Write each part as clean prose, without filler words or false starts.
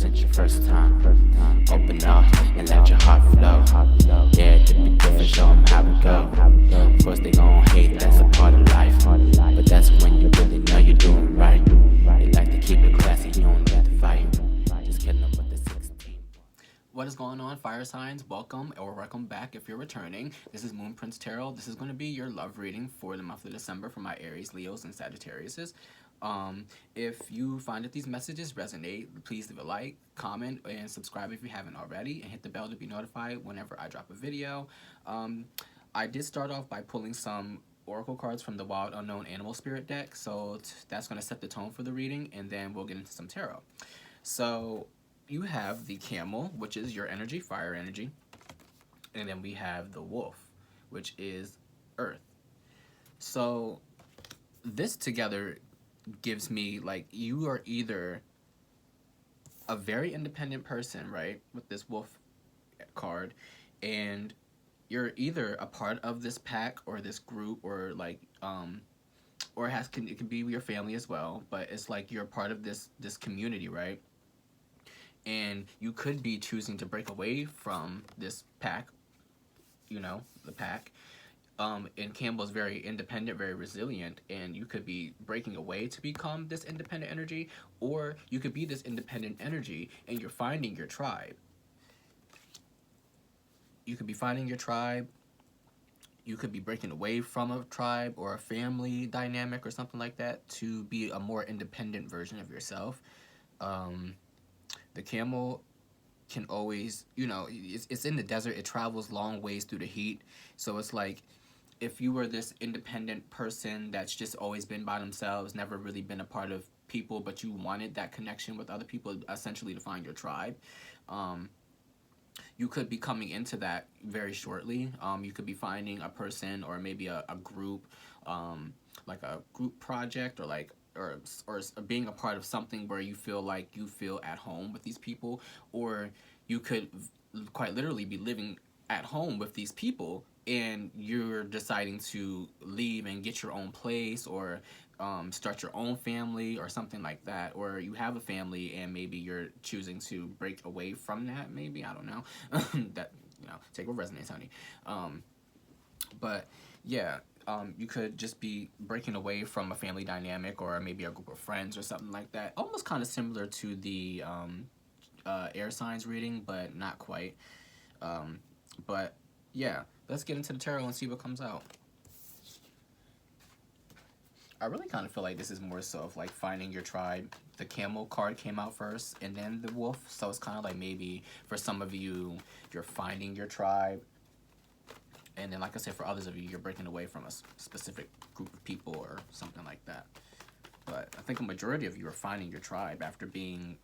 since your first time. Open up and let your heart flow. Dare to be different, show them how it go. Of course they gon' hate, that's a part of life. But that's when you really know you're doing right. You like to keep it classy, you don't let the fight. Just killing them with the 16. What is going on, fire signs? Welcome or welcome back if you're returning. This is Moon Prince Tarot. This is going to be your love reading for the month of December for my Aries, Leos, and Sagittariuses. If you find that these messages resonate, please leave a like, comment, and subscribe if you haven't already, and hit the bell to be notified whenever I drop a video. I did start off by pulling some oracle cards from the Wild Unknown Animal Spirit deck, so that's going to set the tone for the reading, and then we'll get into some tarot. So you have the Camel, which is your energy, fire energy, and then we have the Wolf, which is earth. So this together gives me, like, you are either a very independent person, right, with this Wolf card, and you're either a part of this pack or this group, or like or it can be your family as well, but it's like you're a part of this community, right? And you could be choosing to break away from this pack, you know, the pack. And Campbell's very independent, very resilient, and you could be breaking away to become this independent energy, or you could be this independent energy and you're finding your tribe. You could be finding your tribe. You could be breaking away from a tribe or a family dynamic or something like that to be a more independent version of yourself. The camel can always, you know, it's in the desert. It travels long ways through the heat. So it's like, if you were this independent person that's just always been by themselves, never really been a part of people, but you wanted that connection with other people, essentially to find your tribe, you could be coming into that very shortly. You could be finding a person or maybe a group, like a group project, or like or being a part of something where you feel like you feel at home with these people, or you could quite literally be living at home with these people and you're deciding to leave and get your own place, or start your own family or something like that, or you have a family and maybe you're choosing to break away from that, maybe, I don't know. That, you know, take what resonates, honey. But yeah, you could just be breaking away from a family dynamic or maybe a group of friends or something like that, almost kind of similar to the air signs reading, but not quite. But yeah, let's get into the tarot and see what comes out. I really kind of feel like this is more so of like finding your tribe. The camel card came out first and then the wolf, so it's kind of like maybe for some of you, you're finding your tribe, and then, like I said, for others of you, you're breaking away from a specific group of people or something like that. But I think a majority of you are finding your tribe after being,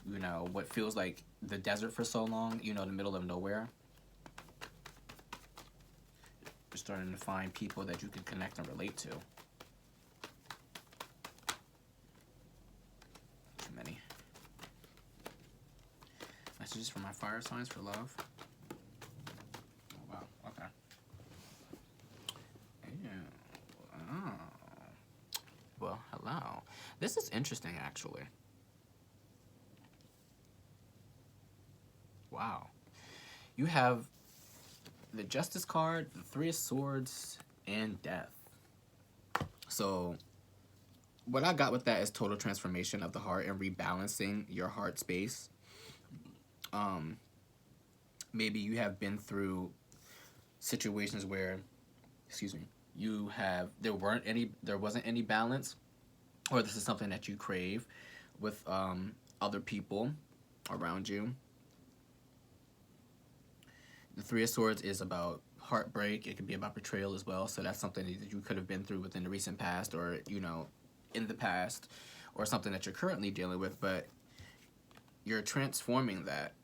you know, what feels like the desert for so long, you know, the middle of nowhere. You're starting to find people that you can connect and relate to. Too many messages from my fire signs for love. Oh, wow, okay. Yeah. Oh. Well, hello. This is interesting, actually. Wow. You have the Justice card, the Three of Swords, and Death. So what I got with that is total transformation of the heart and rebalancing your heart space. Maybe you have been through situations where, excuse me, there wasn't any balance, or this is something that you crave with other people around you. The Three of Swords is about heartbreak. It could be about betrayal as well. So that's something that you could have been through within the recent past, or, you know, in the past, or something that you're currently dealing with, but you're transforming that.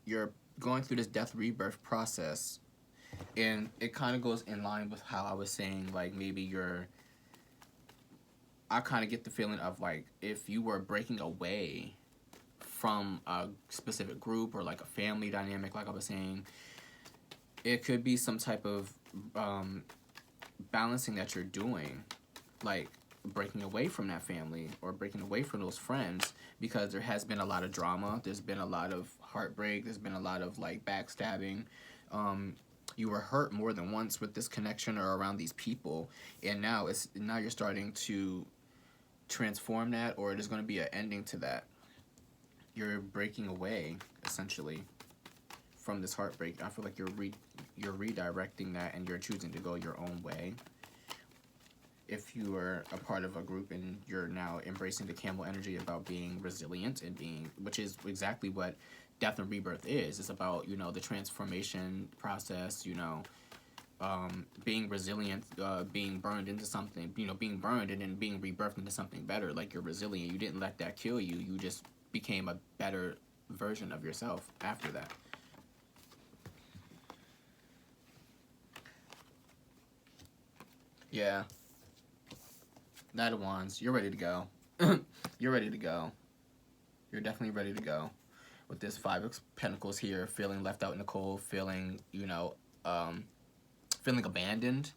You're going through this death rebirth process, and it kind of goes in line with how I was saying, like, maybe I kind of get the feeling of, like, if you were breaking away from a specific group or like a family dynamic, like I was saying, it could be some type of balancing that you're doing. Like, breaking away from that family or breaking away from those friends because there has been a lot of drama. There's been a lot of heartbreak. There's been a lot of like backstabbing. You were hurt more than once with this connection or around these people, and now you're starting to transform that, or there's going to be an ending to that. You're breaking away essentially from this heartbreak. I feel like you're redirecting that, and you're choosing to go your own way. If you are a part of a group and you're now embracing the camel energy about being resilient and being, which is exactly what death and rebirth is. It's about, you know, the transformation process, you know, being resilient, being burned into something, you know, being burned and then being rebirthed into something better. Like, you're resilient. You didn't let that kill you. You just became a better version of yourself after that. Yeah. Knight of Wands, you're ready to go. You're ready to go. You're definitely ready to go. With this Five of Pentacles here, feeling left out in the cold, feeling, you know, feeling abandoned.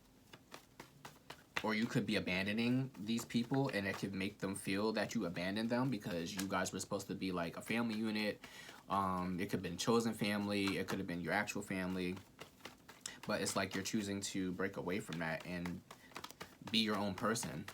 Or you could be abandoning these people, and it could make them feel that you abandoned them because you guys were supposed to be like a family unit. It could have been chosen family. It could have been your actual family. But it's like you're choosing to break away from that and be your own person.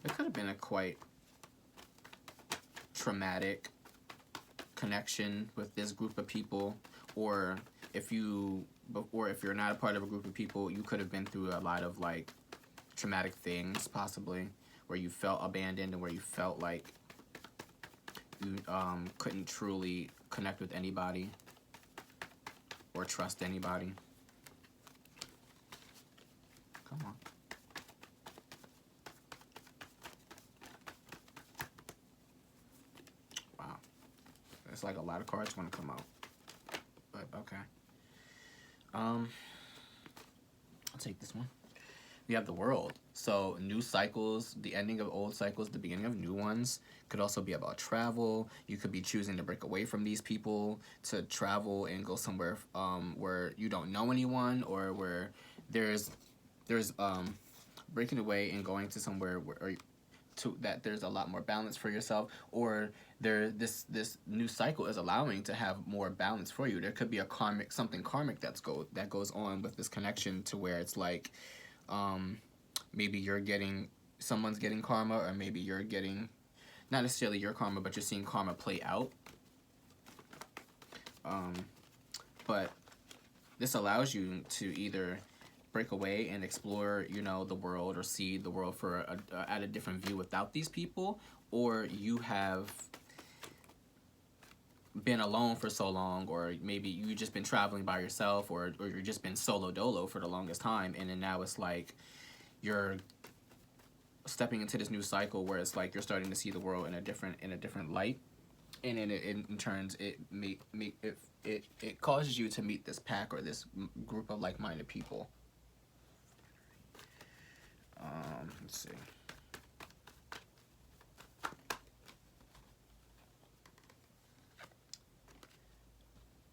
It could have been a quite traumatic connection with this group of people, or if you're not a part of a group of people, you could have been through a lot of like traumatic things, possibly, where you felt abandoned and where you felt like you couldn't truly connect with anybody or trust anybody. Come on. Wow. It's like a lot of cards want to come out. But okay. I'll take this one. We have the World. So new cycles, the ending of old cycles, the beginning of new ones. Could also be about travel. You could be choosing to break away from these people to travel and go somewhere where you don't know anyone, or where there's breaking away and going to somewhere where that there's a lot more balance for yourself, or this new cycle is allowing to have more balance for you. There could be something karmic that goes on with this connection, to where it's like maybe someone's getting karma, or maybe you're getting, not necessarily your karma, but you're seeing karma play out. But this allows you to either break away and explore, you know, the world, or see the world at a different view without these people, or you have been alone for so long, or maybe you've just been traveling by yourself, or you've just been solo dolo for the longest time, and then now it's like you're stepping into this new cycle where it's like you're starting to see the world in a different light, and then in turns it causes you to meet this pack or this group of like-minded people. Let's see.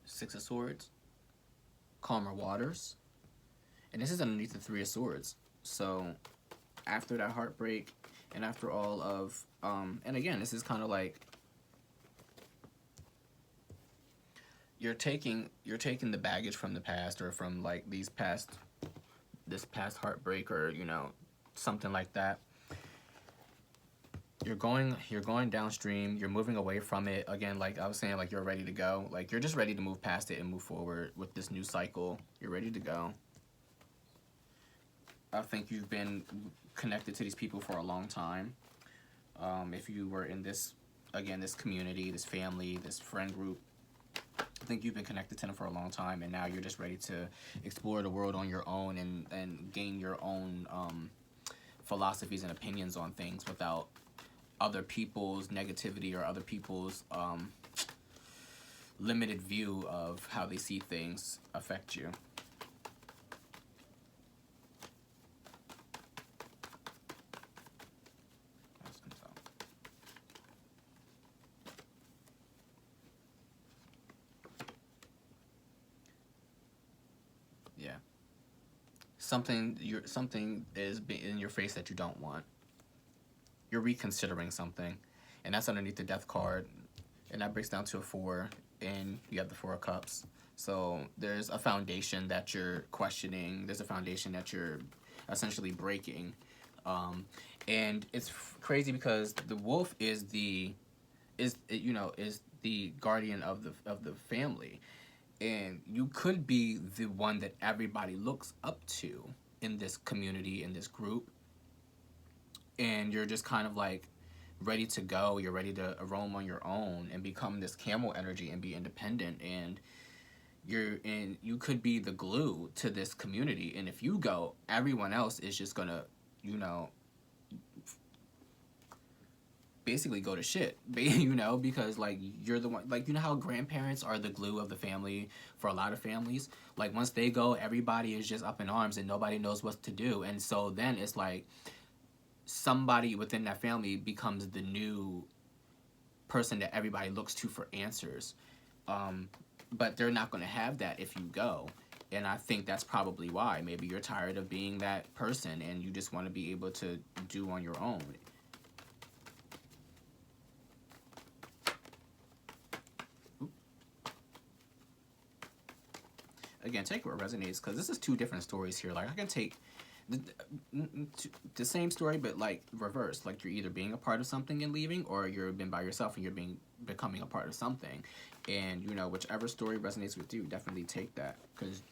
Six of Swords, calmer waters, and this is underneath the Three of Swords. So after that heartbreak, and after all of and again, this is kind of like you're taking the baggage from the past, or from like this past heartbreak, or you know, something like that. You're going downstream, you're moving away from it. Again, like I was saying, like you're ready to go. Like you're just ready to move past it and move forward with this new cycle. You're ready to go. I think you've been connected to these people for a long time. If you were in this community, this family, this friend group, I think you've been connected to them for a long time, and now you're just ready to explore the world on your own and gain your own philosophies and opinions on things without other people's negativity or other people's limited view of how they see things affect you. something is in your face that you don't want. You're reconsidering something, and that's underneath the death card, and that breaks down to a 4, and you have the 4 of Cups. So there's a foundation that you're questioning. There's a foundation that you're essentially breaking, and it's crazy because the wolf is the guardian of the family, and you could be the one that everybody looks up to in this community, in this group, and you're just kind of like ready to go. You're ready to roam on your own and become this camel energy and be independent, and you could be the glue to this community, and if you go, everyone else is just gonna, basically go to shit, because like you're the one, like, how grandparents are the glue of the family for a lot of families. Like once they go, everybody is just up in arms and nobody knows what to do, and so then it's like somebody within that family becomes the new person that everybody looks to for answers, but they're not going to have that if you go. And I think that's probably why. Maybe you're tired of being that person and you just want to be able to do on your own. Again, take what resonates, because this is 2 different stories here. Like I can take the same story, but like reverse. Like you're either being a part of something and leaving, or you're been by yourself and you're becoming a part of something. And whichever story resonates with you, definitely take that, because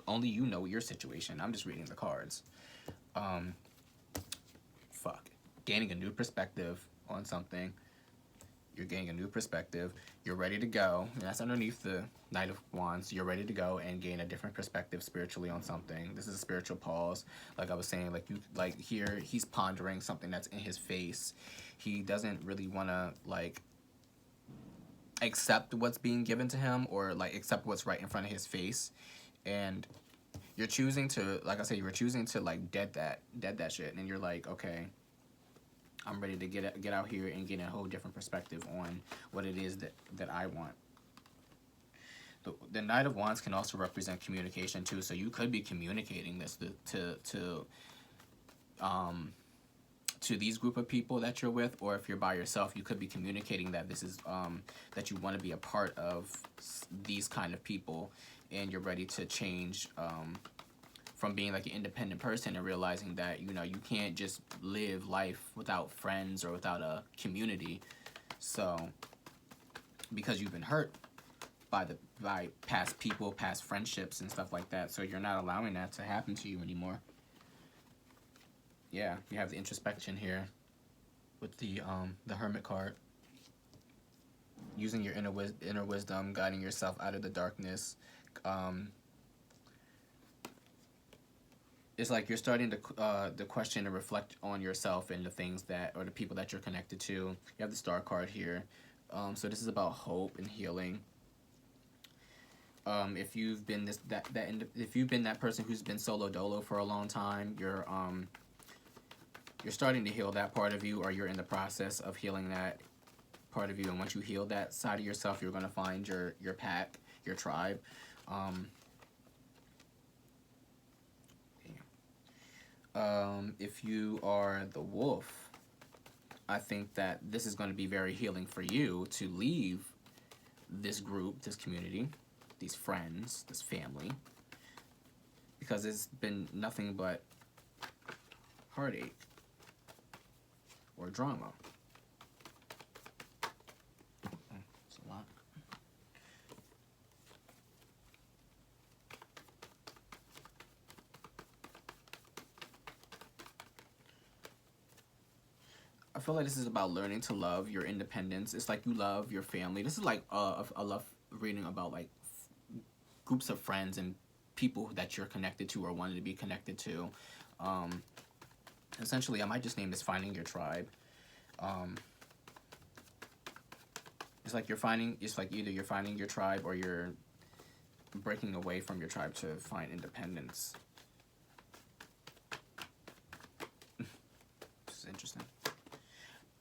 only you know your situation. I'm just reading the cards. Gaining a new perspective on something. You're gaining a new perspective. You're ready to go. And that's underneath the Knight of Wands. You're ready to go and gain a different perspective spiritually on something. This is a spiritual pause. Like I was saying, like here, he's pondering something that's in his face. He doesn't really want to like accept what's being given to him, or like accept what's right in front of his face. And you're choosing to, like I said, you're choosing to like dead that shit. And you're like, okay, I'm ready to get out here and get a whole different perspective on what it is that I want. The Knight of Wands can also represent communication too, so you could be communicating this to these group of people that you're with, or if you're by yourself, you could be communicating that this is that you want to be a part of these kind of people, and you're ready to change from being like an independent person and realizing that you can't just live life without friends or without a community. So because you've been hurt by past people, past friendships and stuff like that, so you're not allowing that to happen to you anymore. Yeah, you have the introspection here with the Hermit card. Using your inner wisdom, guiding yourself out of the darkness. It's like you're starting to question and reflect on yourself and the things or the people that you're connected to. You have the Star card here. So this is about hope and healing. If you've been if you've been that person who's been solo dolo for a long time, you're starting to heal that part of you, or you're in the process of healing that part of you. And once you heal that side of yourself, you're going to find your pack, your tribe. If you are the wolf, I think that this is going to be very healing for you to leave this group, this community, these friends, this family, because it's been nothing but heartache or drama. It's a lot. I feel like this is about learning to love your independence. It's like you love your family. This is like a love reading about like groups of friends and people that you're connected to or wanted to be connected to. Essentially, I might just name this Finding Your Tribe. It's like either you're finding your tribe or you're breaking away from your tribe to find independence. This is interesting.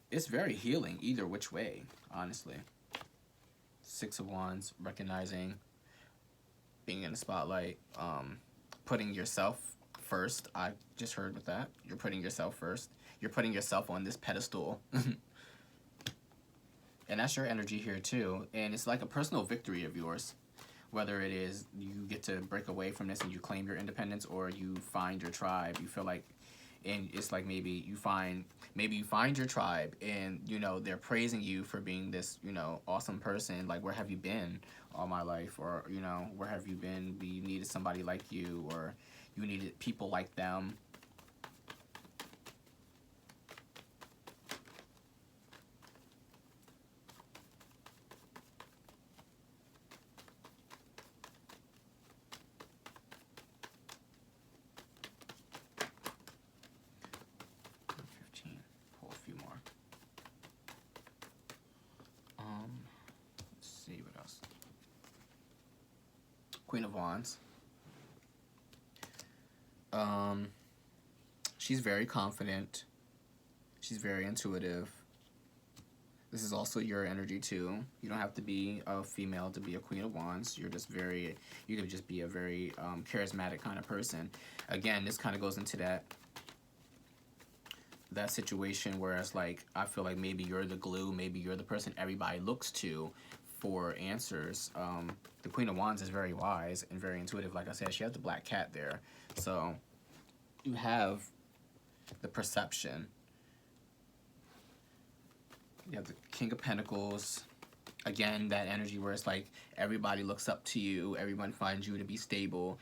It's very healing either which way, honestly. 6 of Wands, recognizing, being in the spotlight, putting yourself first. I just heard with that. You're putting yourself first. You're putting yourself on this pedestal. And that's your energy here too. And it's like a personal victory of yours. Whether it is you get to break away from this and you claim your independence, or you find your tribe, you feel like, and it's like maybe you find your tribe, and you know they're praising you for being this, you know, awesome person. Like, where have you been all my life? Or, you know, where have you been? We needed somebody like you, or you needed people like them. Pull a few more. Let's see what else. Queen of Wands. She's very confident. She's very intuitive. This is also your energy too. You don't have to be a female to be a Queen of Wands. You're just very, you could just be a very charismatic kind of person. Again, this kind of goes into that situation where it's like, I feel like maybe you're the glue, maybe you're the person everybody looks to for answers. The Queen of Wands is very wise and very intuitive. Like I said, she has the black cat there. So you have the perception. You have the King of Pentacles. Again, that energy where it's like everybody looks up to you, everyone finds you to be stable.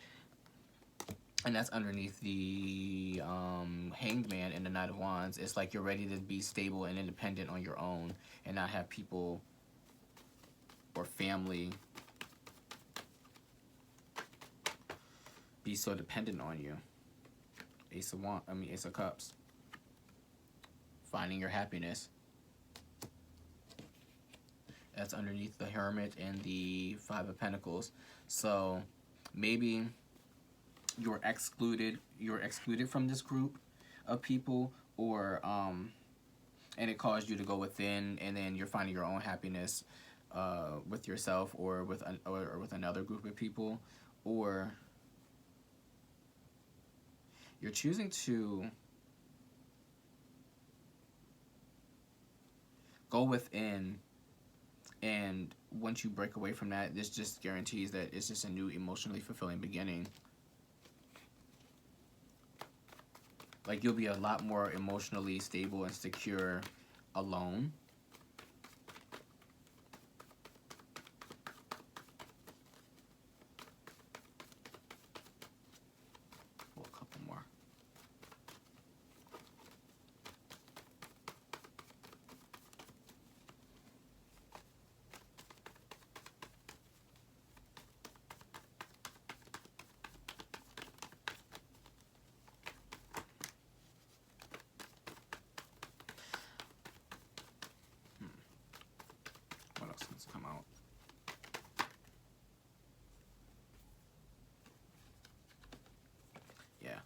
And that's underneath the Hanged Man and the Knight of Wands. It's like you're ready to be stable and independent on your own and not have people or family be so dependent on you. Ace of Cups. Finding your happiness. That's underneath the Hermit and the Five of Pentacles. So maybe you're excluded from this group of people, or and it caused you to go within, and then you're finding your own happiness with yourself, or with another group of people, or you're choosing to go within, and once you break away from that, this just guarantees that it's just a new emotionally fulfilling beginning. Like, you'll be a lot more emotionally stable and secure alone. Pull a couple more. What else needs to come out? Yeah.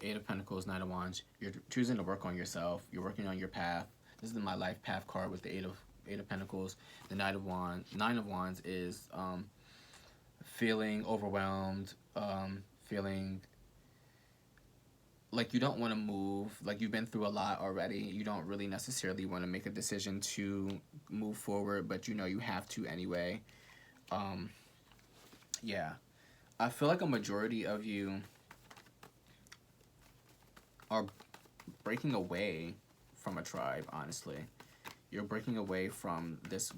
Eight of Pentacles, Knight of Wands. You're choosing to work on yourself. You're working on your path. This is my life path card with the Eight of Pentacles. The Nine of Wands is feeling overwhelmed, feeling like you don't want to move, like you've been through a lot already. You don't really necessarily want to make a decision to move forward, but you know you have to anyway. Yeah. I feel like a majority of you are breaking away from a tribe, honestly. You're breaking away from this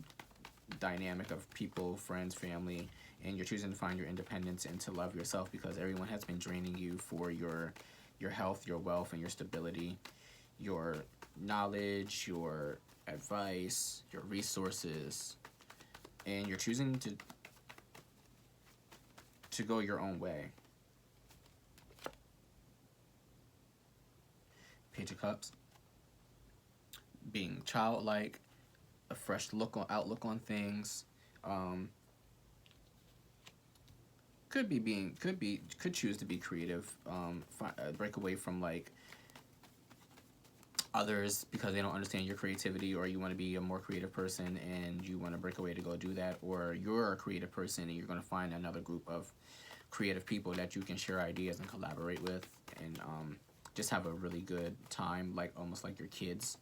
dynamic of people, friends, family, and you're choosing to find your independence and to love yourself, because everyone has been draining you for your health, your wealth, and your stability, your knowledge, your advice, your resources, and you're choosing to go your own way. Page of Cups. Being childlike, a fresh outlook on things. Could choose to be creative. Break away from like others because they don't understand your creativity, or you want to be a more creative person and you want to break away to go do that, or you're a creative person and you're going to find another group of creative people that you can share ideas and collaborate with, and just have a really good time, like almost like your kids.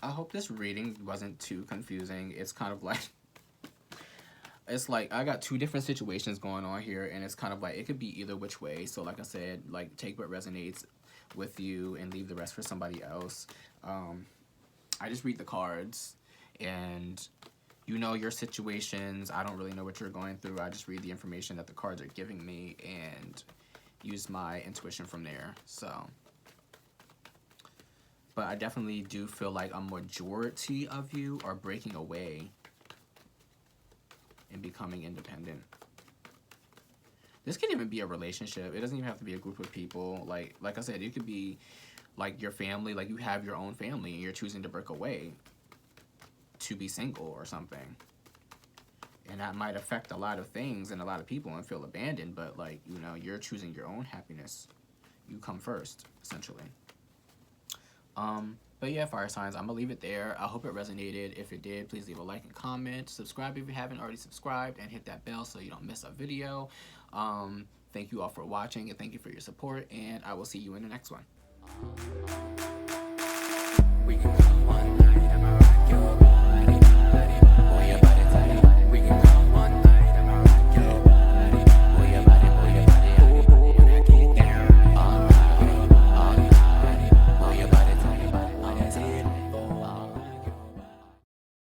I hope this reading wasn't too confusing. It's kind of like, it's like I got two different situations going on here, and it's kind of like it could be either which way. So like I said, like take what resonates with you and leave the rest for somebody else. I just read the cards, and you know your situations. I don't really know what you're going through. I just read the information that the cards are giving me and use my intuition from there. So, but I definitely do feel like a majority of you are breaking away and becoming independent. This can even be a relationship. It doesn't even have to be a group of people. Like I said, it could be like your family, like you have your own family and you're choosing to break away to be single or something. And that might affect a lot of things and a lot of people and feel abandoned, but like, you know, you're choosing your own happiness. You come first, essentially. But yeah, fire signs, I'm gonna leave it there. I hope it resonated. If it did, please leave a like and comment. Subscribe if you haven't already subscribed, and hit that bell so you don't miss a video. Thank you all for watching, and thank you for your support, and I will see you in the next one. We can